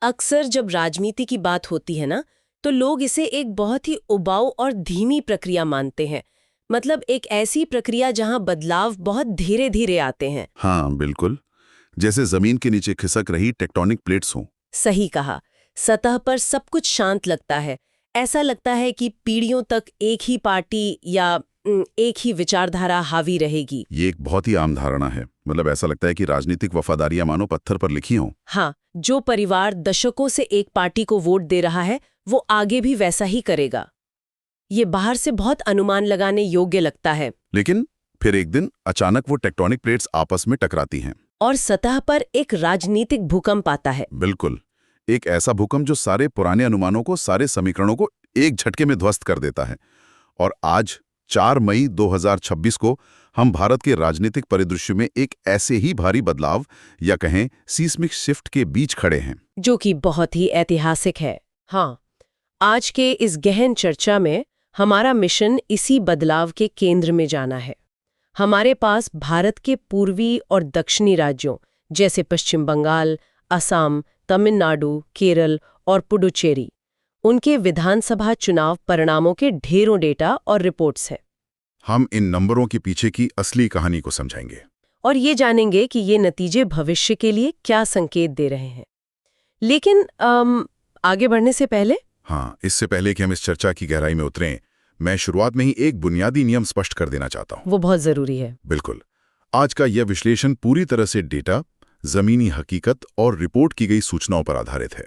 अक्सर जब राजनीति की बात होती है ना, तो लोग इसे एक बहुत ही उबाऊ और धीमी प्रक्रिया मानते हैं। मतलब एक ऐसी प्रक्रिया जहां बदलाव बहुत धीरे धीरे आते हैं। हाँ बिल्कुल, जैसे जमीन के नीचे खिसक रही टेक्टोनिक प्लेट्स हों। सही कहा। सतह पर सब कुछ शांत लगता है। ऐसा लगता है कि पीढ़ियों तक एक ही पार्टी या एक ही विचारधारा हावी रहेगी। ये एक बहुत ही आम धारणा है। मतलब ऐसा लगता है कि राजनीतिक वफादारियां मानो पत्थर पर लिखी हों। हाँ, जो परिवार दशकों से एक पार्टी को वोट दे रहा है, वो आगे भी वैसा ही करेगा। ये बाहर से बहुत अनुमान लगाने योग्य लगता है। लेकिन फिर एक दिन अचानक वो टेक्टोनिक प्लेट्स आपस में टकराती हैं। और सतह पर एक राजनीतिक भूकंप आता है। बिल्कुल, एक ऐसा भूकंप जो सारे पुराने अनुमानों को, सारे समीकरणों को एक झटके में ध्वस्त कर देता है। और आज 4 मई 2026 को हम भारत के राजनीतिक परिदृश्य में एक ऐसे ही भारी बदलाव या कहें सीस्मिक शिफ्ट के बीच खड़े हैं, जो कि बहुत ही ऐतिहासिक है। हाँ, आज के इस गहन चर्चा में हमारा मिशन इसी बदलाव के केंद्र में जाना है। हमारे पास भारत के पूर्वी और दक्षिणी राज्यों जैसे पश्चिम बंगाल, असम, तमिलनाडु, केरल और पुडुचेरी, उनके विधानसभा चुनाव परिणामों के ढेरों डेटा और रिपोर्ट्स हैं। हम इन नंबरों के पीछे की असली कहानी को समझेंगे और ये जानेंगे कि ये नतीजे भविष्य के लिए क्या संकेत दे रहे हैं। लेकिन आगे बढ़ने से पहले इससे पहले कि हम इस चर्चा की गहराई में उतरें, मैं शुरुआत में ही एक बुनियादी नियम स्पष्ट कर देना चाहता हूं। वो बहुत जरूरी है। बिल्कुल। आज का यह विश्लेषण पूरी तरह से डेटा, जमीनी हकीकत और रिपोर्ट की गई सूचनाओं पर आधारित है।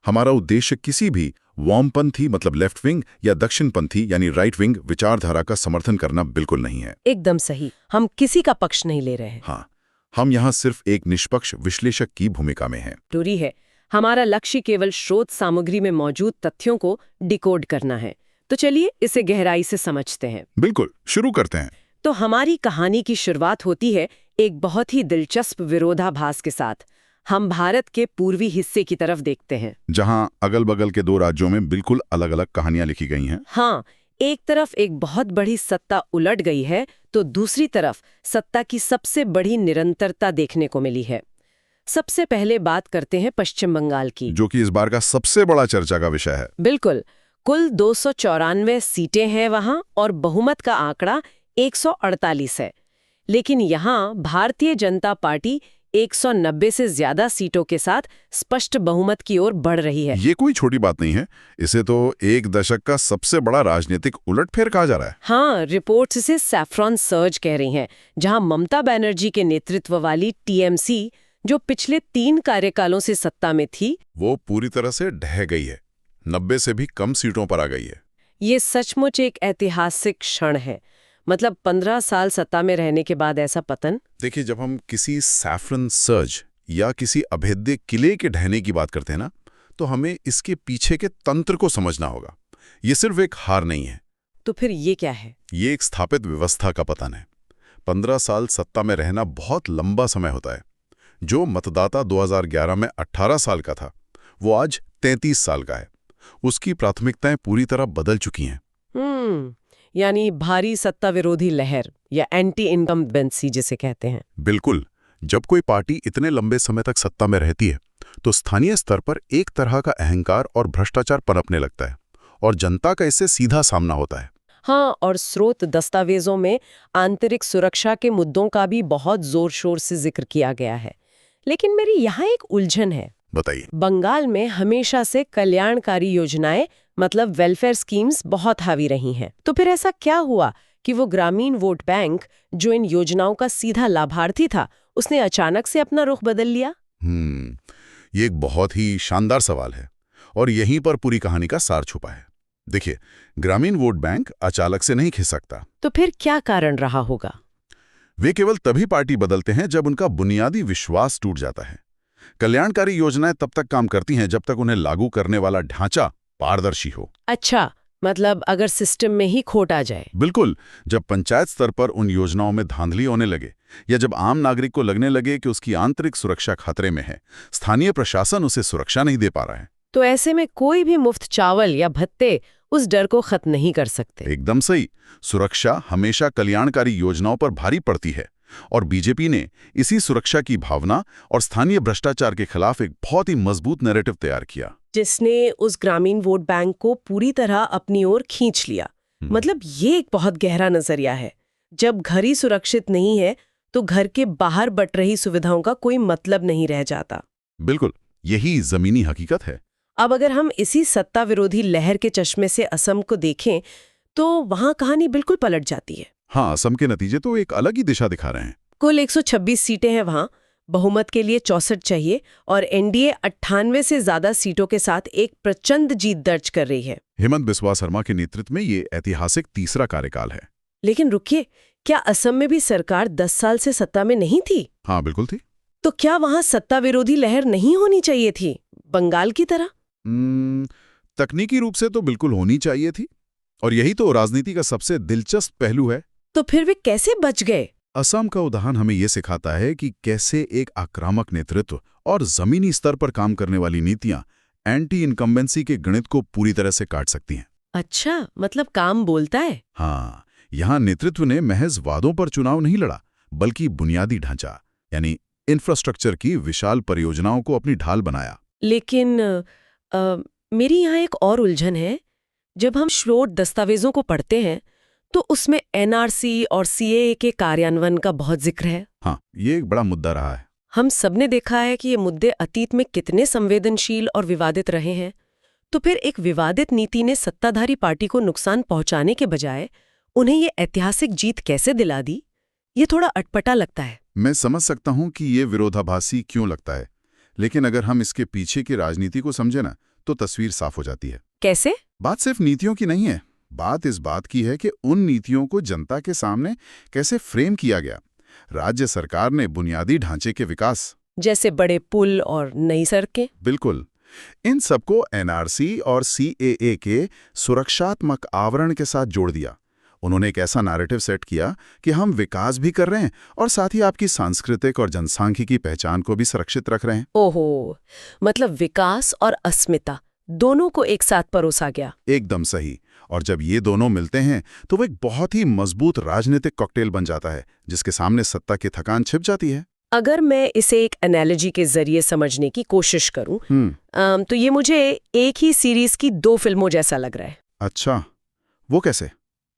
हमारा उद्देश्य किसी भी वामपंथी मतलब लेफ्ट विंग या दक्षिणपंथी यानी राइट विंग विचारधारा का समर्थन करना बिल्कुल नहीं है। एकदम सही, हम किसी का पक्ष नहीं ले रहे हैं। हाँ, हम यहाँ सिर्फ एक निष्पक्ष विश्लेषक की भूमिका में हैं। जरूरी है। हमारा लक्ष्य केवल स्रोत सामग्री में मौजूद तथ्यों को डिकोड करना है। तो चलिए इसे गहराई से समझते हैं। बिल्कुल, शुरू करते हैं। तो हमारी कहानी की शुरुआत होती है एक बहुत ही दिलचस्प विरोधाभास के साथ। हम भारत के पूर्वी हिस्से की तरफ देखते हैं, जहां अगल बगल के 2 राज्यों में बिल्कुल अलग अलग कहानियां लिखी गई हैं। हाँ, एक तरफ एक बहुत बड़ी सत्ता उलट गई है, तो दूसरी तरफ सत्ता की सबसे बड़ी निरंतरता देखने को मिली है। सबसे पहले बात करते हैं पश्चिम बंगाल की, जो कि इस बार का सबसे बड़ा चर्चा का विषय है। बिल्कुल। कुल 294 सीटें हैं वहां और बहुमत का आंकड़ा 148 है। लेकिन यहाँ भारतीय जनता पार्टी 190 से ज्यादा सीटों के साथ स्पष्ट बहुमत की ओर बढ़ रही है। ये कोई छोटी बात नहीं है। इसे तो एक दशक का सबसे बड़ा राजनीतिक उलटफेर कहा जा रहा है। हाँ, रिपोर्ट्स इसे सैफ्रॉन सर्ज कह रही हैं, जहां ममता बनर्जी के नेतृत्व वाली टीएमसी, जो पिछले 3 कार्यकालों से सत्ता में थी, वो पूरी तरह से ढह गई है। 90 से भी कम सीटों पर आ गई है। ये सचमुच एक ऐतिहासिक क्षण है। मतलब 15 साल सत्ता में रहने के बाद ऐसा पतन। देखिए, जब हम किसी सैफ्रन सर्ज या किसी अभेद्य किले के ढहने की बात करते हैं ना, तो हमें इसके पीछे के तंत्र को समझना होगा। ये सिर्फ एक हार नहीं है। तो फिर ये क्या है? ये एक स्थापित व्यवस्था का पतन है। 15 साल सत्ता में रहना बहुत लंबा समय होता है। जो मतदाता 2011 में 18 साल का था, वो आज 33 साल का है। उसकी प्राथमिकताएं पूरी तरह बदल चुकी हैं। यानी भारी सत्ता विरोधी लहर या एंटी इनकम्बेंसी जिसे कहते हैं। बिल्कुल। जब कोई पार्टी इतने लंबे समय तक सत्ता में रहती है, तो स्थानीय स्तर पर एक तरह का अहंकार और भ्रष्टाचार पनपने लगता है और जनता का इससे सीधा सामना होता है। हाँ, और स्रोत दस्तावेजों में आंतरिक सुरक्षा के मुद्दों का भी बहुत जोर शोर से जिक्र किया गया है। लेकिन मेरी यहाँ एक उलझन है। बताइए। बंगाल में हमेशा से कल्याणकारी योजनाएं मतलब वेलफेयर स्कीम्स बहुत हावी रही हैं। तो फिर ऐसा क्या हुआ कि वो ग्रामीण वोट बैंक जो इन योजनाओं का सीधा लाभार्थी था, उसने अचानक से अपना रुख बदल लिया? ये एक बहुत ही शानदार सवाल है और यहीं पर पूरी कहानी का सार छुपा है। देखिए, ग्रामीण वोट बैंक अचानक से नहीं खिसकता। तो फिर क्या कारण रहा होगा? वे केवल तभी पार्टी बदलते हैं जब उनका बुनियादी विश्वास टूट जाता है। कल्याणकारी योजनाएं तब तक काम करती हैं जब तक उन्हें लागू करने वाला ढांचा पारदर्शी हो। अच्छा, मतलब अगर सिस्टम में ही खोट आ जाए। बिल्कुल। जब पंचायत स्तर पर उन योजनाओं में धांधली होने लगे या जब आम नागरिक को लगने लगे कि उसकी आंतरिक सुरक्षा खतरे में है, स्थानीय प्रशासन उसे सुरक्षा नहीं दे पा रहा है, तो ऐसे में कोई भी मुफ्त चावल या भत्ते उस डर को खत्म नहीं कर सकते। एकदम सही। सुरक्षा हमेशा कल्याणकारी योजनाओं पर भारी पड़ती है, और बीजेपी ने इसी सुरक्षा की भावना और स्थानीय भ्रष्टाचार के खिलाफ एक बहुत ही मजबूत नैरेटिव तैयार किया, जिसने उस ग्रामीण वोट बैंक को पूरी तरह अपनी ओर खींच लिया। मतलब ये एक बहुत गहरा नजरिया है। जब घर ही सुरक्षित नहीं है तो घर के बाहर बट रही सुविधाओं का कोई मतलब नहीं रह जाता। बिल्कुल, यही जमीनी हकीकत है। अब अगर हम इसी सत्ता विरोधी लहर के चश्मे से असम को देखें तो वहां कहानी बिल्कुल पलट जाती है। हाँ, असम के नतीजे तो एक अलग ही दिशा दिखा रहे हैं। कुल 126 सीटें हैं वहां, बहुमत के लिए 64 चाहिए और एनडीए 98 से ज्यादा सीटों के साथ एक प्रचंड जीत दर्ज कर रही है। हेमंत बिस्वा शर्मा के नेतृत्व में ये ऐतिहासिक तीसरा कार्यकाल है। लेकिन रुकिए, क्या असम में भी सरकार 10 साल से सत्ता में नहीं थी? हाँ, बिल्कुल थी। तो क्या वहां सत्ता विरोधी लहर नहीं होनी चाहिए थी, बंगाल की तरह? तकनीकी रूप से तो बिल्कुल होनी चाहिए थी, और यही तो राजनीति का सबसे दिलचस्प पहलू है। तो फिर वे कैसे बच गए? असम का उदाहरण हमें यह सिखाता है कि कैसे एक आक्रामक नेतृत्व और जमीनी स्तर पर काम करने वाली नीतियां एंटी इनकम्बेंसी के गणित को पूरी तरह से काट सकती हैं। अच्छा, मतलब काम बोलता है। हाँ, यहाँ नेतृत्व ने महज वादों पर चुनाव नहीं लड़ा, बल्कि बुनियादी ढांचा यानी इंफ्रास्ट्रक्चर की विशाल परियोजनाओं को अपनी ढाल बनाया। लेकिन मेरी यहाँ एक और उलझन है। जब हम स्रोत दस्तावेजों को पढ़ते हैं तो उसमें एनआरसी और सीएए के कार्यान्वयन का बहुत जिक्र है। हाँ, ये एक बड़ा मुद्दा रहा है। हम सबने देखा है कि ये मुद्दे अतीत में कितने संवेदनशील और विवादित रहे हैं। तो फिर एक विवादित नीति ने सत्ताधारी पार्टी को नुकसान पहुंचाने के बजाय उन्हें ये ऐतिहासिक जीत कैसे दिला दी? ये थोड़ा अटपटा लगता है। मैं समझ सकता हूं कि ये विरोधाभासी क्यों लगता है, लेकिन अगर हम इसके पीछे की राजनीति को समझे ना, तो तस्वीर साफ हो जाती है। कैसे? बात सिर्फ नीतियों की नहीं है, बात इस बात की है कि उन नीतियों को जनता के सामने कैसे फ्रेम किया गया। राज्य सरकार ने बुनियादी ढांचे के विकास, जैसे बड़े पुल और नई सड़कें, बिल्कुल, इन सबको एनआरसी और सीएए के सुरक्षात्मक आवरण के साथ जोड़ दिया। उन्होंने एक ऐसा नैरेटिव सेट किया कि हम विकास भी कर रहे हैं और साथ ही आपकी सांस्कृतिक और जनसांख्यिकी पहचान को भी सुरक्षित रख रहे हैं। ओहो, मतलब विकास और अस्मिता दोनों को एक साथ परोसा गया। एकदम सही। और जब ये दोनों मिलते हैं तो वो एक बहुत ही मजबूत राजनीतिक कॉकटेल बन जाता है, जिसके सामने सत्ता की थकान छिप जाती है। अगर मैं इसे एक एनालॉजी के जरिए समझने की कोशिश करूं, तो ये मुझे एक ही सीरीज की 2 फिल्मों जैसा लग रहा है। अच्छा, वो कैसे?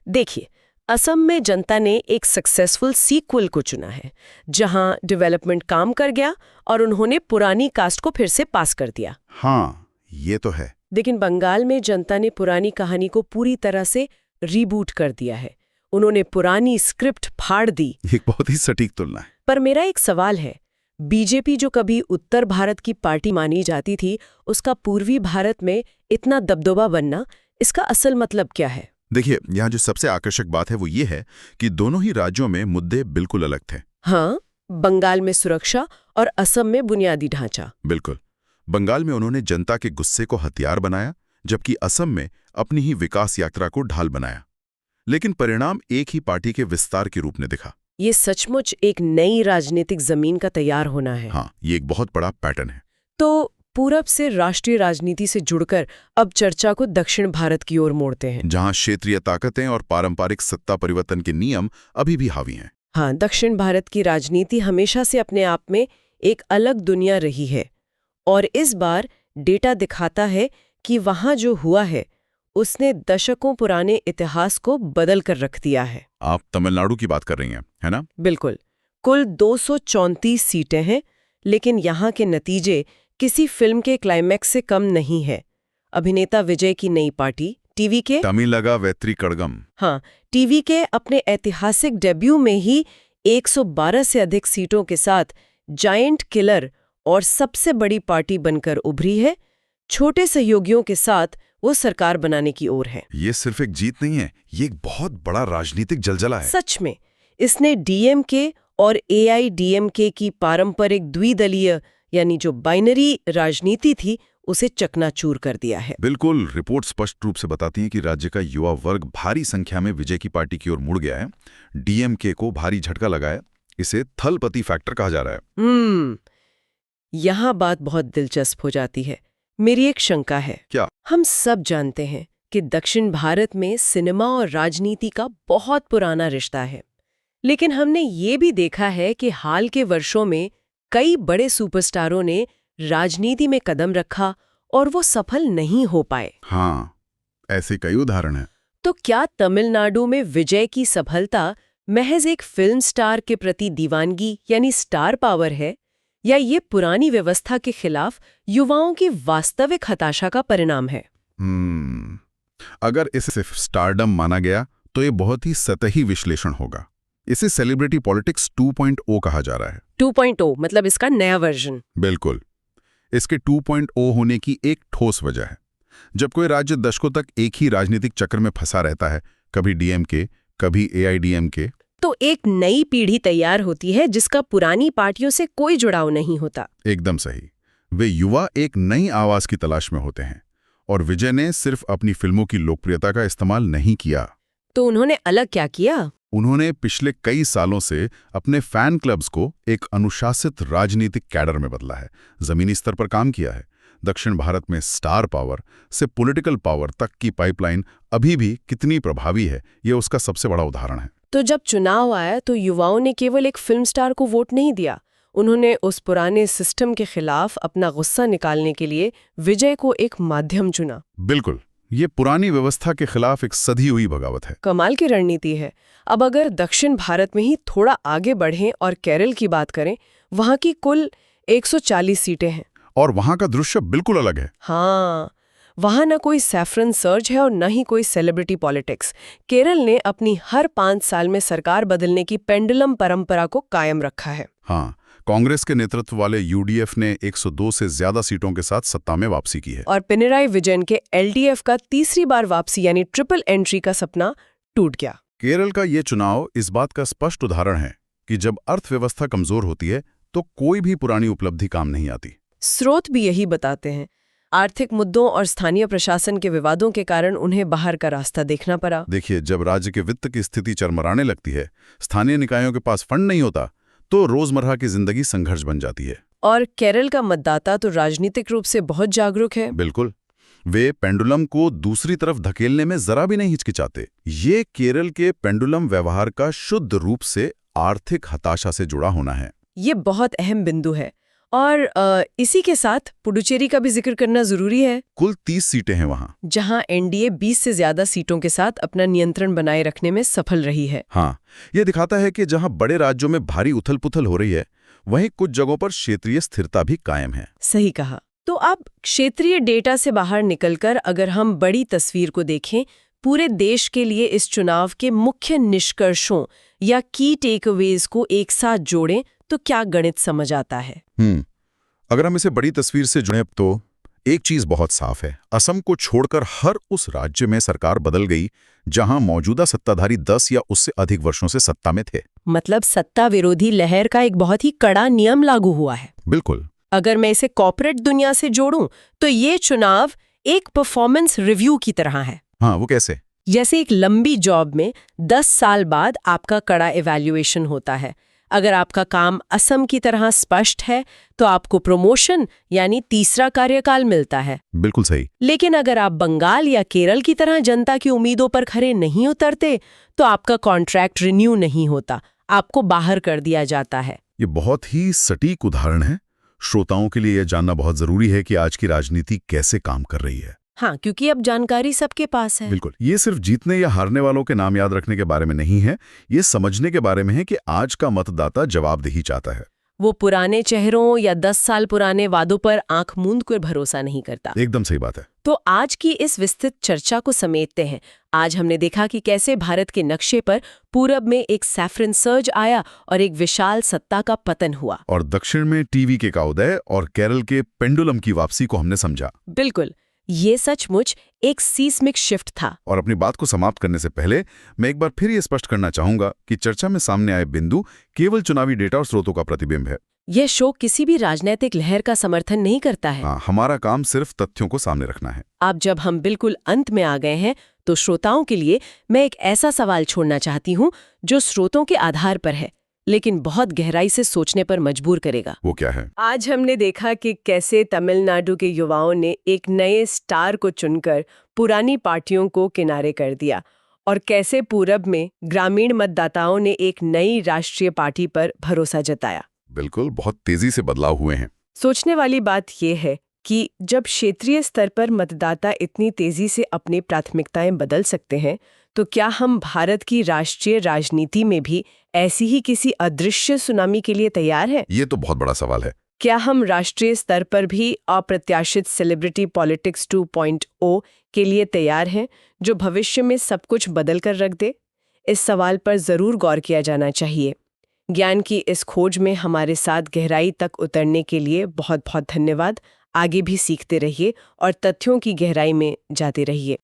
देखिए, असम में जनता ने एक सक्सेसफुल सीक्वल को चुना है, जहां डेवलपमेंट काम कर गया और उन्होंने पुरानी कास्ट को फिर से पास कर दिया। हाँ, ये तो है। लेकिन बंगाल में जनता ने पुरानी कहानी को पूरी तरह से रीबूट कर दिया है। उन्होंने पुरानी स्क्रिप्ट फाड़ दी। एक बहुत ही सटीक तुलना है। पर मेरा एक सवाल है, बीजेपी जो कभी उत्तर भारत की पार्टी मानी जाती थी, उसका पूर्वी भारत में इतना दबदबा बनना, इसका असल मतलब क्या है? देखिए, यहाँ जो सबसे आकर्षक बात है वो ये है कि दोनों ही राज्यों में मुद्दे बिल्कुल अलग थे। हाँ, बंगाल में सुरक्षा और असम में बुनियादी ढांचा। बिल्कुल। बंगाल में उन्होंने जनता के गुस्से को हथियार बनाया, जबकि असम में अपनी ही विकास यात्रा को ढाल बनाया। लेकिन परिणाम एक ही पार्टी के विस्तार के रूप में दिखा। ये सचमुच एक नई राजनीतिक जमीन का तैयार होना है। हाँ, ये एक बहुत बड़ा पैटर्न है। तो पूरब से राष्ट्रीय राजनीति से जुड़कर अब चर्चा को दक्षिण भारत की ओर मोड़ते हैं, जहां क्षेत्रीय ताकतें और पारंपरिक सत्ता परिवर्तन के नियम अभी भी हावी हैं। हाँ, दक्षिण भारत की राजनीति हमेशा से अपने आप में एक अलग दुनिया रही है, और इस बार डेटा दिखाता है कि वहां जो हुआ है उसने दशकों पुराने इतिहास को बदल कर रख दिया है। आप तमिलनाडु की बात कर रही हैं, है ना? बिल्कुल। कुल 234 सीटें हैं, लेकिन यहाँ के नतीजे किसी फिल्म के क्लाइमैक्स से कम नहीं है। अभिनेता विजय की नई पार्टी टीवी के तमिलगा वेत्री कड़गम, हाँ, टीवी के अपने ऐतिहासिक डेब्यू में ही 112 से अधिक सीटों के साथ जायंट किलर और सबसे बड़ी पार्टी बनकर उभरी है। छोटे सहयोगियों के साथ वो सरकार बनाने की ओर है। ये सिर्फ एक जीत नहीं है, ये एक बहुत बड़ा राजनीतिक जलजला है। सच में इसने डीएमके और एआईडीएमके की पारंपरिक द्विदलीय यानी जो बाइनरी राजनीति थी उसे चकनाचूर कर दिया है। बिल्कुल। रिपोर्ट स्पष्ट रूप से बताती है कि राज्य का युवा वर्ग भारी संख्या में विजय की पार्टी की ओर मुड़ गया है। डीएमके को भारी झटका लगा है। इसे थलपति फैक्टर कहा जा रहा है। यहाँ बात बहुत दिलचस्प हो जाती है। मेरी एक शंका है। क्या? हम सब जानते हैं कि दक्षिण भारत में सिनेमा और राजनीति का बहुत पुराना रिश्ता है। लेकिन हमने ये भी देखा है कि हाल के वर्षों में कई बड़े सुपरस्टारों ने राजनीति में कदम रखा और वो सफल नहीं हो पाए। हाँ, ऐसे कई उदाहरण हैं। तो क्या तमिलनाडु में विजय की सफलता महज एक फिल्म स्टार के प्रति दीवानगी यानी स्टार पावर है, या ये पुरानी व्यवस्था के खिलाफ युवाओं की वास्तविक हताशा का परिणाम है? अगर इसे सिर्फ स्टारडम माना गया तो ये बहुत ही सतही विश्लेषण होगा। इसे सेलिब्रिटी पॉलिटिक्स 2.0 कहा जा रहा है। 2.0 मतलब इसका नया वर्जन। बिल्कुल। इसके 2.0 होने की एक ठोस वजह है। जब कोई राज्य दशकों तक एक ही राजनीतिक चक्र में फंसा रहता है, कभी डीएमके, कभी एआईडीएमके, तो एक नई पीढ़ी तैयार होती है जिसका पुरानी पार्टियों से कोई जुड़ाव नहीं होता। एकदम सही। वे युवा एक नई आवाज की तलाश में होते हैं। और विजय ने सिर्फ अपनी फिल्मों की लोकप्रियता का इस्तेमाल नहीं किया। तो उन्होंने अलग क्या किया? उन्होंने पिछले कई सालों से अपने फैन क्लब्स को एक अनुशासित राजनीतिक कैडर में बदला है, जमीनी स्तर पर काम किया है। दक्षिण भारत में स्टार पावर से पॉलिटिकल पावर तक की पाइपलाइन अभी भी कितनी प्रभावी है, ये उसका सबसे बड़ा उदाहरण है। तो जब चुनाव आया तो युवाओं ने केवल एक फिल्म स्टार को वोट नहीं दिया, उन्होंने उस पुराने सिस्टम के खिलाफ अपना गुस्सा निकालने के लिए विजय को एक माध्यम चुना। बिल्कुल, ये पुरानी व्यवस्था के खिलाफ एक सधी हुई बगावत है। कमाल की रणनीति है। अब अगर दक्षिण भारत में ही थोड़ा आगे बढ़ें और केरल की बात करें, वहां की कुल 140 सीटें हैं। और वहां का दृश्य बिल्कुल अलग है। हाँ, वहां न कोई सैफरन सर्ज है और न ही कोई सेलिब्रिटी पॉलिटिक्स। केरल ने अपनी हर 5 साल में सरकार बदलने की पेंडुलम परंपरा को कायम रखा है। हाँ, कांग्रेस के नेतृत्व वाले यूडीएफ ने 102 से ज्यादा सीटों के साथ सत्ता में वापसी की है। और पिनराई विजयन के एलडीएफ का तीसरी बार वापसी यानी ट्रिपल एंट्री का सपना टूट गया। केरल का ये चुनाव इस बात का स्पष्ट उदाहरण है कि जब अर्थव्यवस्था कमजोर होती है तो कोई भी पुरानी उपलब्धि काम नहीं आती। स्रोत भी यही बताते हैं। आर्थिक मुद्दों और स्थानीय प्रशासन के विवादों के कारण उन्हें बाहर का रास्ता देखना पड़ा। देखिए, जब राज्य के वित्त की स्थिति चरमराने लगती है, स्थानीय निकायों के पास फंड नहीं होता, तो रोजमर्रा की जिंदगी संघर्ष बन जाती है। और केरल का मतदाता तो राजनीतिक रूप से बहुत जागरूक है। बिल्कुल, वे पेंडुलम को दूसरी तरफ धकेलने में जरा भी नहीं हिचकिचाते। ये केरल के पेंडुलम व्यवहार का शुद्ध रूप से आर्थिक हताशा से जुड़ा होना है। ये बहुत अहम बिंदु है। और इसी के साथ पुडुचेरी का भी जिक्र करना जरूरी है। कुल 30 सीटें हैं वहां, जहां एनडीए 20 से ज्यादा सीटों के साथ अपना नियंत्रण बनाए रखने में सफल रही है। हाँ, यह दिखाता है कि जहां बड़े राज्यों में भारी उथल-पुथल हो रही है, वहीं कुछ जगहों पर क्षेत्रीय स्थिरता भी कायम है। सही कहा। तो अब क्षेत्रीय डेटा से बाहर निकलकर अगर हम बड़ी तस्वीर को देखें, पूरे देश के लिए इस चुनाव के मुख्य निष्कर्षों या की टेकअवेज को एक साथ जोड़ें तो क्या गणित समझ आता है? अगर हम इसे बड़ी तस्वीर से जुड़ें तो एक चीज बहुत साफ है। असम को छोड़कर हर उस राज्य में सरकार बदल गई जहां मौजूदा सत्ताधारी 10 या उससे अधिक वर्षों से सत्ता में थे। मतलब सत्ता विरोधी लहर का एक बहुत ही कड़ा नियम लागू हुआ है। बिल्कुल। अगर मैं इसे कॉर्पोरेट दुनिया से जोड़ूं तो ये चुनाव एक परफॉर्मेंस रिव्यू की तरह है। हाँ, वो कैसे? जैसे एक लंबी जॉब में 10 साल बाद आपका कड़ा इवैल्यूएशन होता है। अगर आपका काम असम की तरह स्पष्ट है तो आपको प्रमोशन यानी तीसरा कार्यकाल मिलता है। बिल्कुल सही। लेकिन अगर आप बंगाल या केरल की तरह जनता की उम्मीदों पर खरे नहीं उतरते तो आपका कॉन्ट्रैक्ट रिन्यू नहीं होता, आपको बाहर कर दिया जाता है। ये बहुत ही सटीक उदाहरण है। श्रोताओं के लिए यह जानना बहुत जरूरी है कि आज की राजनीति कैसे काम कर रही है। हाँ, क्योंकि अब जानकारी सबके पास है। बिल्कुल, ये सिर्फ जीतने या हारने वालों के नाम याद रखने के बारे में नहीं है, ये समझने के बारे में है कि आज का मतदाता जवाबदेही चाहता है। वो पुराने चेहरों या 10 साल पुराने वादों पर आंख मूंद कर भरोसा नहीं करता। एकदम सही बात है। तो आज की इस विस्तृत चर्चा को समेटते हैं। आज हमने देखा कि कैसे भारत के नक्शे पर पूरब में एक सैफरन सर्ज आया और एक विशाल सत्ता का पतन हुआ, और दक्षिण में टीवीके का उदय और केरल के पेंडुलम की वापसी को हमने समझा। बिल्कुल, ये सचमुच एक सीस्मिक शिफ्ट था। और अपनी बात को समाप्त करने से पहले मैं एक बार फिर ये स्पष्ट करना चाहूंगा कि चर्चा में सामने आए बिंदु केवल चुनावी डेटा और स्रोतों का प्रतिबिंब है। यह शो किसी भी राजनीतिक लहर का समर्थन नहीं करता है। हाँ, हमारा काम सिर्फ तथ्यों को सामने रखना है। अब जब हम बिल्कुल अंत में आ गए हैं तो श्रोताओं के लिए मैं एक ऐसा सवाल छोड़ना चाहती हूँ जो स्रोतों के आधार पर है लेकिन बहुत गहराई से सोचने पर मजबूर करेगा। वो क्या है? आज हमने देखा कि कैसे तमिलनाडु के युवाओं ने एक नए स्टार को चुनकर पुरानी पार्टियों को किनारे कर दिया और कैसे पूरब में ग्रामीण मतदाताओं ने एक नई राष्ट्रीय पार्टी पर भरोसा जताया। बिल्कुल, बहुत तेजी से बदलाव हुए हैं। सोचने वाली बात यह है कि जब क्षेत्रीय स्तर पर मतदाता इतनी तेजी से अपनी प्राथमिकताएं बदल सकते हैं, तो क्या हम भारत की राष्ट्रीय राजनीति में भी ऐसी ही किसी अदृश्य सुनामी के लिए तैयार हैं? ये तो बहुत बड़ा सवाल है। क्या हम राष्ट्रीय स्तर पर भी अप्रत्याशित सेलिब्रिटी पॉलिटिक्स 2.0 के लिए तैयार हैं, जो भविष्य में सब कुछ बदल कर रख दे? इस सवाल पर जरूर गौर किया जाना चाहिए। ज्ञान की इस खोज में हमारे साथ गहराई तक उतरने के लिए बहुत बहुत धन्यवाद। आगे भी सीखते रहिए और तथ्यों की गहराई में जाते रहिए।